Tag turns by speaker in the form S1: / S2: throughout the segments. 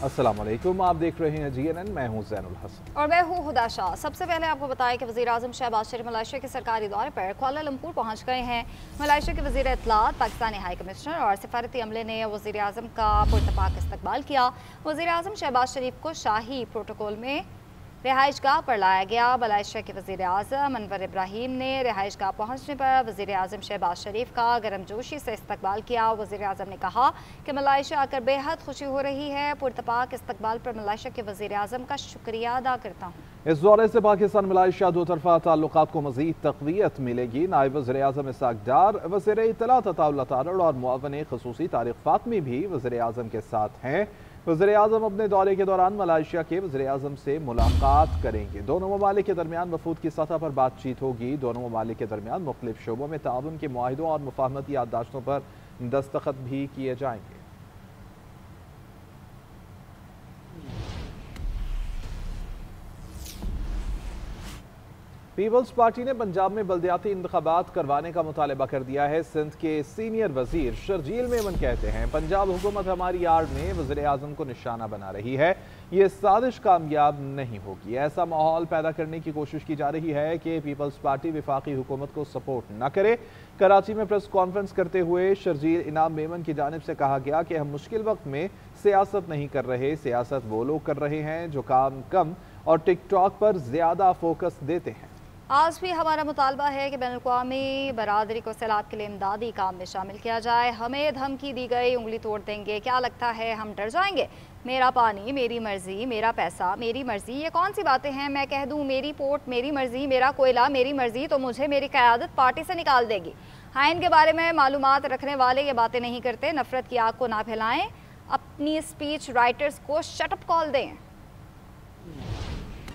S1: अस्सलाम वालेकुम, आप देख रहे हैं GNN। मैं हूं ज़ैनुल हसन
S2: और मैं हूं हुदा शाह। सबसे पहले आपको बताएं कि वज़ीर आज़म शहबाज शरीफ मलेशिया के सरकारी दौरे पर कुआलालंपुर पहुंच गए हैं। मलेशिया के वज़ीर इत्तलात, पाकिस्तानी हाई कमिश्नर और सफारती अमले ने वज़ीर आज़म का पुरतपाक इस्तकबाल किया। वज़ीर आज़म शहबाज शरीफ को शाही प्रोटोकॉल में रिहाइशगाह पर लाया गया। मलेशिया के वज़ीर आज़म अनवर इब्राहिम ने रिहाइशगाह पहुँचने पर वज़ीर आज़म शहबाज शरीफ का गर्मजोशी से इस्तकबाल किया। वज़ीर आज़म ने कहा कि मलेशिया आकर बेहद खुशी हो रही है। पुरतपाक इस्तकबाल पर मलेशिया के वज़ीर आज़म का शुक्रिया अदा करता हूँ।
S1: इस दौरे से पाकिस्तान मलेशिया दो तरफा ताल्लुकात को मज़ीद तक़वियत मिलेगी। नायब वज़ीर आज़म इसाक डार, वज़ीर इत्तलात अताउल्लाह तारड़ और मुअव्विन ख़ुसूसी तारिक फ़ातमी भी वज़ीर आज़म के साथ हैं। वज़ीर आज़म अपने दौरे के दौरान मलेशिया के वज़ीर आज़म से मुलाकात करेंगे। दोनों ममालिक के दरमियान वफूद की सतह पर बातचीत होगी। दोनों ममालिक के दरमियान मुख्तलिफ शोबों में ताउन के मुआहिदों और मुफाहमती याददाश्तों पर दस्तखत भी किए जाएंगे। पीपल्स पार्टी ने पंजाब में बल्दियाती इंतखाबात करवाने का मुतालबा कर दिया है। सिंध के सीनियर वजीर शर्जील मेमन कहते हैं, पंजाब हुकूमत हमारी आड़ में वज़ीर आज़म को निशाना बना रही है। ये साजिश कामयाब नहीं होगी। ऐसा माहौल पैदा करने की कोशिश की जा रही है कि पीपल्स पार्टी वफाकी हुकूमत को सपोर्ट न करे। कराची में प्रेस कॉन्फ्रेंस करते हुए शर्जील इनाम मेमन की जानिब से कहा गया कि हम मुश्किल वक्त में सियासत नहीं कर रहे, सियासत वो लोग कर रहे हैं जो काम कम और टिकटॉक पर ज़्यादा फोकस देते हैं।
S2: आज भी हमारा मुतालबा है कि बैनुल-अक़वामी बरादरी को सैलाब के लिए इमदादी काम में शामिल किया जाए। हमें धमकी दी गई, उंगली तोड़ देंगे। क्या लगता है हम डर जाएंगे? मेरा पानी मेरी मर्जी, मेरा पैसा मेरी मर्जी, ये कौन सी बातें हैं? मैं कह दूं मेरी पोर्ट मेरी मर्जी, मेरा कोयला मेरी मर्जी, तो मुझे मेरी क़यादत पार्टी से निकाल देगी। आइन के बारे में मालूमात रखने वाले ये बातें नहीं करते। नफरत की आग को ना फैलाएं। अपनी स्पीच राइटर्स को शटअप कॉल दें।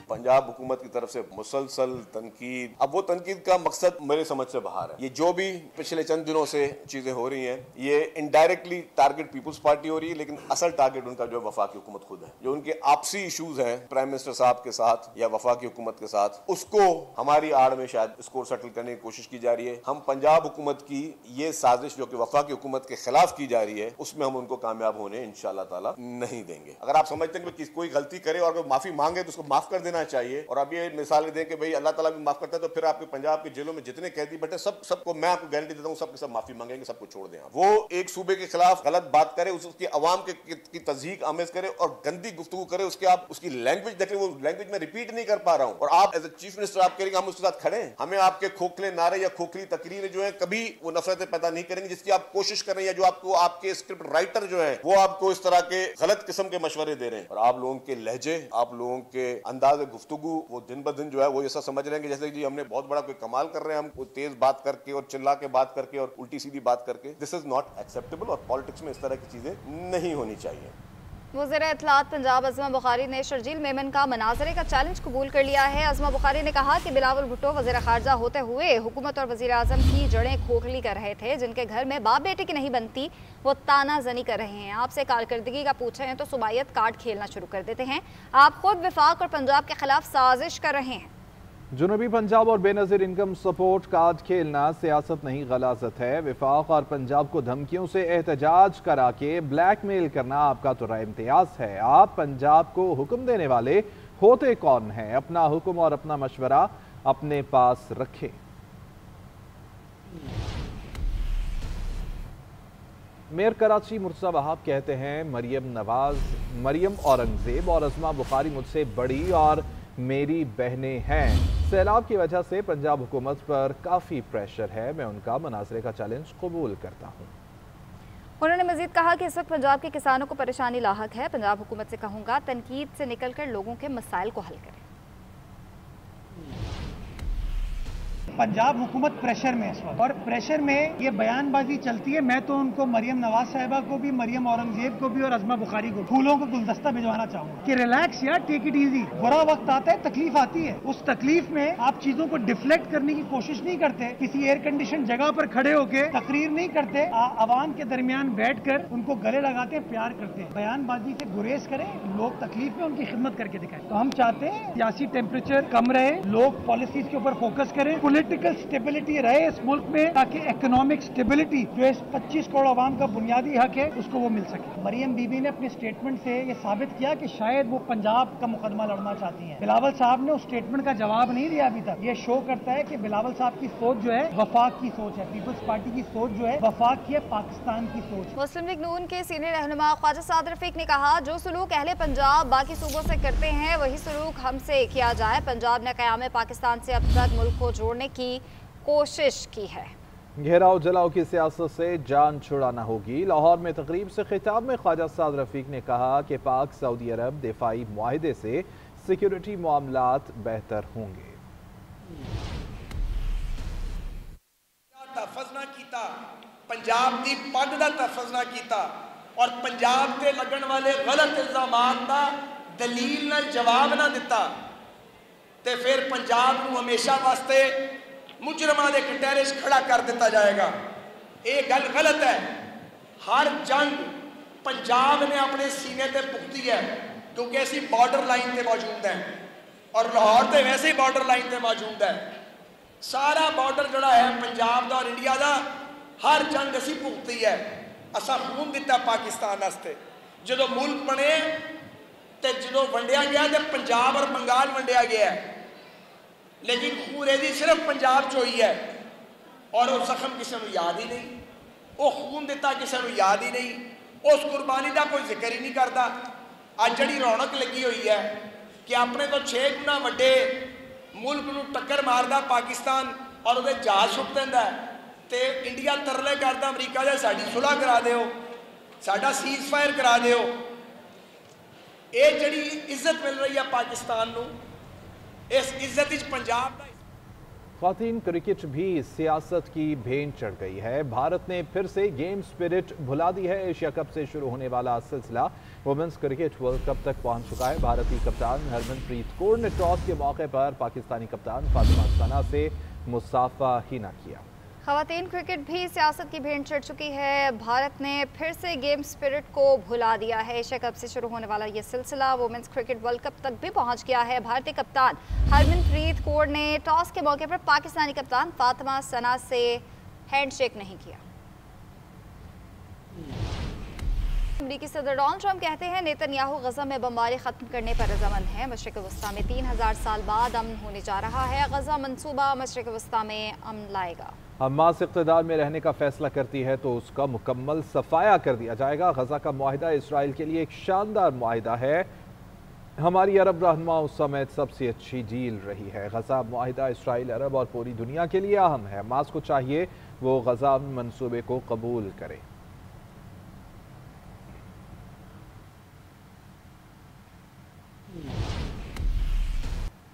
S3: पंजाब हुकूमत की तरफ से मुसलसल तनकीद, अब वो तनकीद का मकसद मेरे समझ से बाहर है। ये जो भी पिछले चंद दिनों से चीजें हो रही हैं, ये इनडायरेक्टली टारगेट पीपुल्स पार्टी हो रही है, लेकिन असल टारगेट उनका जो वफाकी हुकूमत खुद है। जो उनके आपसी इशूज हैं प्राइम मिनिस्टर साहब के साथ या वफाकी हुकूमत के साथ, उसको हमारी आड़ में शायद इसको सेटल करने की कोशिश की जा रही है। हम पंजाब हुकूमत की ये साजिश जो कि वफाकी हुकूमत के खिलाफ की जा रही है, उसमें हम उनको कामयाब होने इंशाअल्लाह ताला नहीं देंगे। अगर आप समझते हैं कि कोई गलती करे और माफी मांगे तो उसको माफ कर देना चाहिए। और अब ये मिसालें दें कि भाई अल्लाह ताला भी माफ करता है, तो फिर आपके पंजाब के जेलों में जितने कैदी बैठे सबको मैं आपको गारंटी देता हूँ सबके सब माफी मांगेंगे, सबको छोड़ दें। वो एक सूबे के खिलाफ गलत बात करे, उसकी अवाम की तज़हीक आमेज करे और गंदी गुफ्तगू करे, उसके आप उसकी लैंग्वेज देखें, वो लैंग्वेज में रिपीट नहीं कर पा रहा हूँ। और आप एज ए चीफ मिनिस्टर आप कहेंगे हम उसके साथ खड़े हैं। हमें आपके खोखले नारे या खोखली तकरीरें जो है कभी वो नफरतें पैदा नहीं करेंगे जिसकी आप कोशिश कर रहे हैं, या जो आपको आपके स्क्रिप्ट राइटर जो है वो आपको इस तरह के गलत किस्म के मशवरे दे रहे हैं। और आप लोगों के लहजे, आप लोगों के अंदाज गुफ्तगू वो दिन ब दिन जो है वो ऐसा समझ रहे हैं कि जैसे जी हमने बहुत बड़ा कोई कमाल कर रहे हैं, हम तेज बात करके और चिल्ला के बात करके और उल्टी सीधी बात करके। दिस इज नॉट एक्सेप्टेबल और पॉलिटिक्स में इस तरह की चीजें नहीं होनी चाहिए।
S2: वज़ीर इत्तलात पंजाब अज़मा बुखारी ने शर्जील मेमन का मनाजरे का चैलेंज कबूल कर लिया है। अज़मा बुखारी ने कहा कि बिलावल भुट्टो वज़ीर ख़ारजा होते हुए हुकूमत और वज़ीर आज़म की जड़ें खोखली कर रहे थे। जिनके घर में बाप बेटे की नहीं बनती वो तानाजनी कर रहे हैं। आपसे कारकर्दगी का पूछें तो सुबायत कार्ड खेलना शुरू कर देते हैं। आप खुद विफाक और पंजाब के खिलाफ साजिश कर रहे हैं।
S1: जुनूबी पंजाब और बेनज़ीर इनकम सपोर्ट कार्ड खेलना सियासत नहीं गलाजत है। विफाक और पंजाब को धमकियों से एहतजाज करा के ब्लैकमेल करना आपका तो राय इम्तियाज है। आप पंजाब को हुक्म देने वाले होते कौन हैं? अपना हुक्म और अपना मशवरा अपने पास रखें। मेयर कराची मुर्तज़ा वहाब कहते हैं, मरियम नवाज, मरियम औरंगजेब और अज़मा बुखारी मुझसे बड़ी और मेरी बहनें हैं। सैलाब की वजह से पंजाब हुकूमत पर काफ़ी प्रेशर है। मैं उनका मनाजरे का चैलेंज कबूल करता हूँ।
S2: उन्होंने मजीद कहा कि इस वक्त पंजाब के किसानों को परेशानी लाहक है। पंजाब हुकूमत से कहूँगा तनकीद से निकलकर लोगों के मसाइल को हल करें।
S4: पंजाब हुकूमत प्रेशर में है और प्रेशर में ये बयानबाजी चलती है। मैं तो उनको मरियम नवाज साहिबा को भी, मरियम औरंगजेब को भी और अज़मा बुखारी को फूलों का गुलदस्ता भिजवाना चाहूंगा कि रिलैक्स यार, टेक इट इजी। बुरा वक्त आता है, तकलीफ आती है, उस तकलीफ में आप चीजों को डिफ्लेक्ट करने की कोशिश नहीं करते, किसी एयर कंडीशन जगह पर खड़े होकर तकरीर नहीं करते, आवाम के दरमियान बैठ कर उनको गले लगाते हैं, प्यार करते हैं। बयानबाजी से गुरेज करें, लोग तकलीफ में उनकी खिदमत करके दिखाएं। तो हम चाहते हैं सियासी टेम्परेचर कम रहे, लोग पॉलिसीज के ऊपर फोकस करें, पॉलिटिकल स्टेबिलिटी रहे इस मुल्क में, ताकि इकोनॉमिक स्टेबिलिटी जो इस 25 करोड़ आवाम का बुनियादी हक है उसको वो मिल सके। मरियम बीबी ने अपने स्टेटमेंट से ये साबित किया कि शायद वो पंजाब का मुकदमा लड़ना चाहती हैं। बिलावल साहब ने उस स्टेटमेंट का जवाब नहीं दिया अभी तक। ये शो करता है कि बिलावल साहब की सोच जो है वफाक की सोच है, पीपल्स पार्टी की सोच जो है वफाक की है, पाकिस्तान की सोच।
S2: मुस्लिम लीग नून के सीनियर रहनुमा ख्वाजा साद रफीक ने कहा, जो सलूक अहले पंजाब बाकी सूबों से करते हैं वही सलूक हमसे किया जाए। पंजाब ने क़याम पाकिस्तान से अब तक मुल्क को जोड़ने की कोशिश की है।
S1: घेराव जलाओ की सियासत से जान छुड़ाना होगी। लाहौर में तकरीब से खिताब में ख्वाजा साद रफीक ने कहा कि पाक सऊदी अरब दिफाई मुआहदे से सिक्योरिटी मामलात बेहतर होंगे।
S5: तहफ़्फ़ुज़ ना कीता, पंजाब की पग का तहफ़्फ़ुज़ ना कीता और पंजाब से लगन वाले गलत इल्जामात का दलील नाल जवाब ना दिता ते फिर पंजाब को हमेशा वास्ते मुजरमां दे कटहरे खड़ा कर दिता जाएगा। ये गल गलत है। हर जंग पंजाब ने अपने सीने ते पुगती है, क्योंकि असी बॉर्डर लाइन ते मौजूद हैं और लाहौर तो वैसे ही बॉर्डर लाइन ते मौजूद है। सारा बॉर्डर जोड़ा है पंजाब का और इंडिया का, हर जंग असी भुगती है। असा खून दिता पाकिस्तान वास्ते। जो मुल्क बने तो जो वंडिया गया तो पंजाब और बंगाल वंडिया गया है, लेकिन खून यदि सिर्फ पंजाब चो ही है और वो जख्म किसी को याद ही नहीं, वो खून दिता किसी को याद ही नहीं, उस कुर्बानी का कोई जिक्र ही नहीं करता। अज जी रौनक लगी हुई है कि अपने तो 6 गुना वड्डे मुल्क को टक्कर मारदा पाकिस्तान और वो जहाज सुट देंदा है, तो इंडिया तरले करता अमरीका जा साडी सुलह करा दिओ, साडा सीज फायर करा दिओ। ये जड़ी इज्जत मिल रही है पाकिस्तान को, इस इज्जत इच पंजाब
S1: ख़वातीन क्रिकेट भी सियासत की भेंट चढ़ गई है। भारत ने फिर से गेम स्पिरिट भुला दी है। एशिया कप से शुरू होने वाला सिलसिला वुमेन्स क्रिकेट वर्ल्ड कप तक पहुंच चुका है। भारतीय कप्तान हरमनप्रीत कौर ने टॉस के मौके पर पाकिस्तानी कप्तान फातिमा सना से मुसाफा ही न किया।
S2: ख़वातीन क्रिकेट भी सियासत की भेंट चढ़ चुकी है। भारत ने फिर से गेम स्पिरिट को भुला दिया है। एशिया कप से शुरू होने वाला ये सिलसिला वुमेन्स क्रिकेट वर्ल्ड कप तक भी पहुंच गया है। भारतीय कप्तान हरमनप्रीत कौर ने टॉस के मौके पर पाकिस्तानी कप्तान फातिमा सना से हैंडशेक नहीं किया। अमेरिकी सदर डोनाल्ड ट्रंप कहते हैं नेतन्याहू गजा में बमबारी खत्म करने पर रजामंद है। मशरिक़ वस्ता में 3000 साल बाद अमन होने जा रहा है। गजा मंसूबा मशरिक़ वस्ता में अमन लाएगा।
S1: हमास इक़्तिदार में रहने का फैसला करती है तो उसका मुकम्मल सफाया कर दिया जाएगा। गजा का मुआहिदा इसराइल के लिए एक शानदार मुआहिदा है। हमारी अरब रहनुमाओं समेत सबसे अच्छी डील रही है। गजा मुआहिदा इसराइल, अरब और पूरी दुनिया के लिए अहम है। हमास को चाहिए वो गजा मंसूबे को कबूल करे।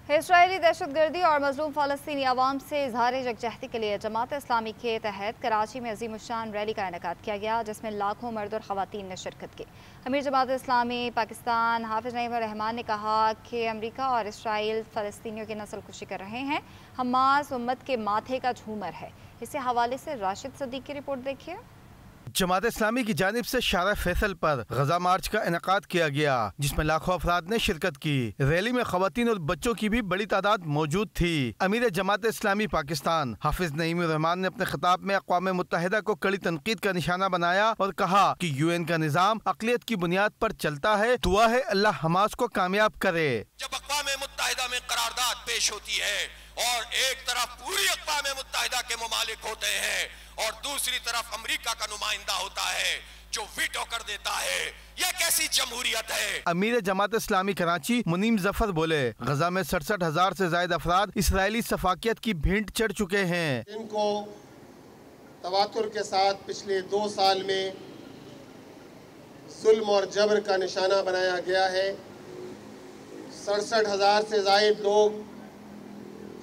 S2: इसराइली दहशतगर्दी और मजलूम फ़लस्तीनी अवाम से इजहार यकजहती के लिए जमात इस्लामी के तहत कराची में अज़ीमुश्शान रैली का इनेकाद किया गया, जिसमें लाखों मर्द और ख़वातीन ने शिरकत की। अमीर जमात इस्लामी पाकिस्तान हाफिज़ नईम रहमान ने कहा कि अमरीका और इसराइल फ़लस्तीनियों की नस्ल कुशी कर रहे हैं। हमास उम्मत के माथे का झूमर है। इसी हवाले से राशिद सदीक की रिपोर्ट देखिए।
S6: जमात इस्लामी की जानिब से शारा फैसल पर गजा मार्च का इनेकाद किया गया, जिसमें लाखों अफराद ने शिरकत की। रैली में खवातीन और बच्चों की भी बड़ी तादाद मौजूद थी। अमीर जमात इस्लामी पाकिस्तान हाफिज नईम रहमान ने अपने खिताब में अक़वाम मुत्तहिदा को कड़ी तनकीद का निशाना बनाया और कहा कि UN का निज़ाम अक़लियत की बुनियाद पर चलता है। दुआ है अल्लाह हमास को कामयाब करे।
S7: जब अक़वाम मुत्तहिदा में करारदाद पेश होती है और एक तरफ पूरी अक़वाम मुत्तहिदा के मुमालिक होते हैं और दूसरी तरफ अमेरिका का नुमाइंदा होता है जो वीटो कर देता है, यह कैसी जमहूरियत है। अमीर
S6: जमात इस्लामी कराची मुनीम जफर बोले, गजा में 67,000 से ज्यादा अफराद इसराइली सफाकियत की भेंट चढ़ चुके हैं।
S8: इनको तवातुर के साथ पिछले 2 साल में जुल्म और जबर का निशाना बनाया गया है। 67,000 से ज्यादा लोग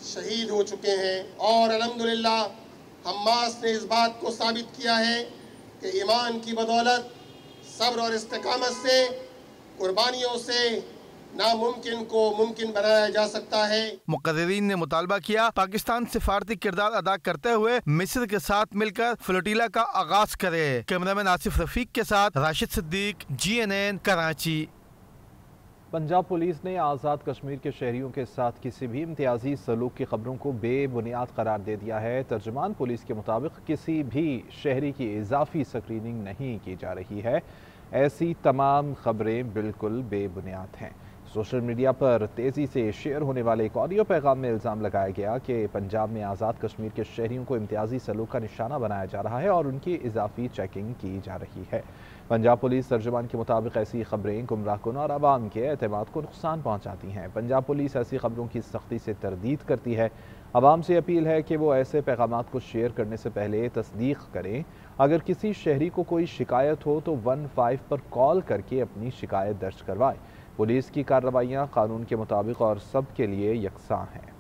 S8: शहीद हो चुके हैं और अल्हम्दुलिल्लाह हमास ने इस बात को साबित किया है कि ईमान की बदौलत, सब्र और इस्तिकामत से, कुर्बानियों से नामुमकिन को मुमकिन बनाया जा सकता है।
S6: मुक़र्रिरीन ने मुतालबा किया पाकिस्तान सिफारती किरदार अदा करते हुए मिस्र के साथ मिलकर फ्लोटिला का आगाज करे। कैमरामैन आसिफ रफीक के साथ राशिद सिद्दीक, GNN कराची।
S1: पंजाब पुलिस ने आज़ाद कश्मीर के शहरियों के साथ किसी भी इम्तियाजी सलूक की खबरों को बेबुनियाद करार दे दिया है। तर्जुमान पुलिस के मुताबिक किसी भी शहरी की इजाफी स्क्रीनिंग नहीं की जा रही है। ऐसी तमाम खबरें बिल्कुल बेबुनियाद हैं। सोशल मीडिया पर तेज़ी से शेयर होने वाले एक ऑडियो पैगाम में इल्ज़ाम लगाया गया कि पंजाब में आज़ाद कश्मीर के शहरियों को इम्तियाजी सलूक का निशाना बनाया जा रहा है और उनकी इजाफी चेकिंग की जा रही है। पंजाब पुलिस तर्जुमान के मुताबिक ऐसी खबरें गुमराहकुन और आवाम के एतमाद को नुकसान पहुँचाती हैं। पंजाब पुलिस ऐसी खबरों की सख्ती से तरदीद करती है। आवाम से अपील है कि वो ऐसे पैगामात को शेयर करने से पहले तस्दीक करें। अगर किसी शहरी को कोई शिकायत हो तो 15 पर कॉल करके अपनी शिकायत दर्ज करवाएं। पुलिस की कार्रवाइयाँ कानून के मुताबिक और सब के लिए यकसां हैं।